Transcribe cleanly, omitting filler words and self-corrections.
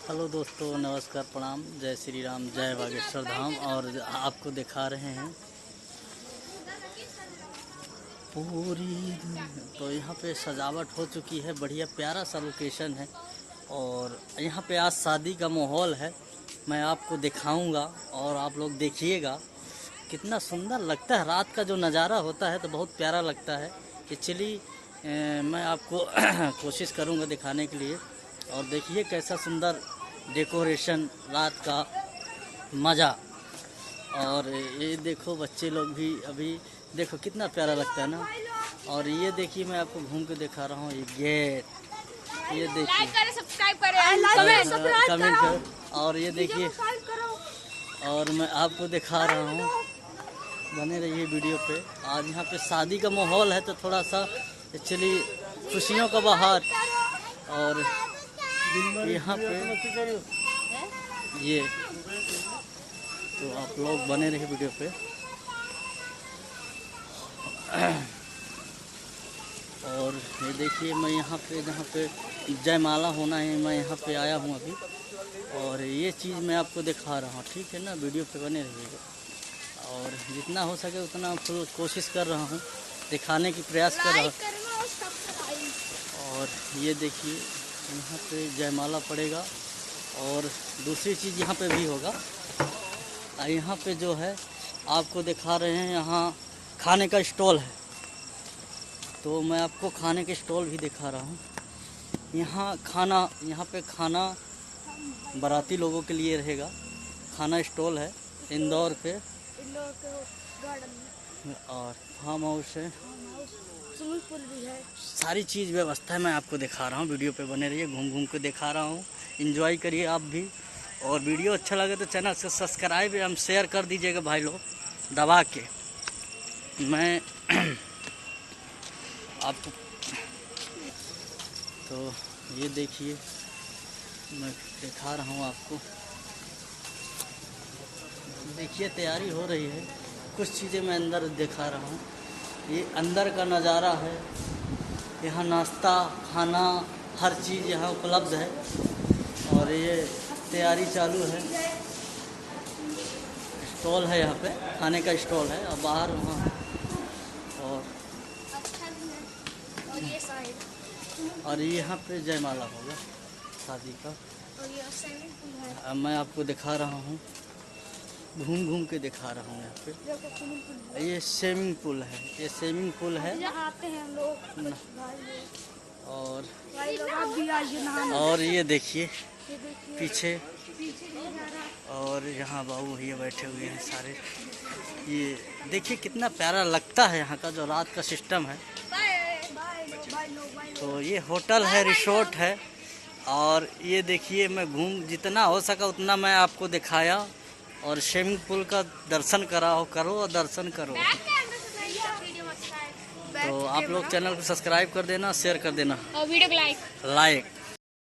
Hello दोस्तों, नमस्कार, प्रणाम, जय श्री राम, जय बागेश्वर धाम। और आपको दिखा रहे हैं पूरी। तो यहाँ पे सजावट हो चुकी है, बढ़िया प्यारा सा लोकेशन है। और यहाँ पे आज शादी का माहौल है, मैं आपको दिखाऊंगा और आप लोग देखिएगा कितना सुंदर लगता है। रात का जो नज़ारा होता है तो बहुत प्यारा लगता है। एक्चुअली मैं आपको कोशिश करूँगा दिखाने के लिए। और देखिए कैसा सुंदर डेकोरेशन, रात का मज़ा। और ये देखो बच्चे लोग भी अभी देखो कितना प्यारा लगता है ना। और ये देखिए मैं आपको घूम के दिखा रहा हूँ ये गेट, ये देखिए, लाइक करें, सब्सक्राइब करें, कमेंट करो। और ये देखिए, और मैं आपको दिखा रहा हूँ, बने रहिए वीडियो पे। आज यहाँ पे शादी का माहौल है तो थोड़ा सा एक्चुअली खुशियों का बहार। और यहाँ पे ये, तो आप लोग बने रहिए वीडियो पे। और ये देखिए मैं यहाँ पे, जहाँ पे जयमाला होना है, मैं यहाँ पे आया हूँ अभी। और ये चीज़ मैं आपको दिखा रहा हूँ, ठीक है ना, वीडियो पे बने रहिएगा। और जितना हो सके उतना फुल कोशिश कर रहा हूँ दिखाने की, प्रयास कर रहा हूँ। और ये देखिए यहाँ पे जयमाला पड़ेगा। और दूसरी चीज़ यहाँ पे भी होगा। यहाँ पे जो है आपको दिखा रहे हैं, यहाँ खाने का स्टॉल है, तो मैं आपको खाने के स्टॉल भी दिखा रहा हूँ। यहाँ पे खाना बाराती लोगों के लिए रहेगा। खाना स्टॉल है इंदौर के और फार्म हाउस है, स्विमिंग पूल भी है, सारी चीज़ व्यवस्था है। मैं आपको दिखा रहा हूँ, वीडियो पे बने रहिए, घूम घूम के दिखा रहा हूँ, एंजॉय करिए आप भी। और वीडियो अच्छा लगे तो चैनल से सब्सक्राइब एवं शेयर कर दीजिएगा भाई लोग दबा के। मैं आपको तो ये देखिए मैं दिखा रहा हूँ आपको, देखिए तैयारी हो रही है। कुछ चीज़ें मैं अंदर दिखा रहा हूँ, ये अंदर का नज़ारा है। यहाँ नाश्ता खाना हर चीज़ यहाँ उपलब्ध है। और ये तैयारी चालू है, स्टॉल है, यहाँ पे खाने का स्टॉल है। और बाहर वहाँ और यहाँ पे जयमाला होगा शादी का। और ये स्विमिंग पूल है। अब मैं आपको दिखा रहा हूँ, घूम घूम के दिखा रहा हूँ। यहाँ पे ये स्विमिंग पूल है, ये स्विमिंग पूल है। यहाँ आते हैं हम लोग। और ये देखिए पीछे, और यहाँ बाबू भैया बैठे हुए हैं सारे। ये देखिए कितना प्यारा लगता है यहाँ का जो रात का सिस्टम है। तो ये होटल है, रिसोर्ट है। और ये देखिए मैं जितना हो सका उतना मैं आपको दिखाया। और स्विमिंग पूल का दर्शन करो और दर्शन करो। तो आप लोग चैनल को सब्सक्राइब कर देना, शेयर कर देना और वीडियो को लाइक।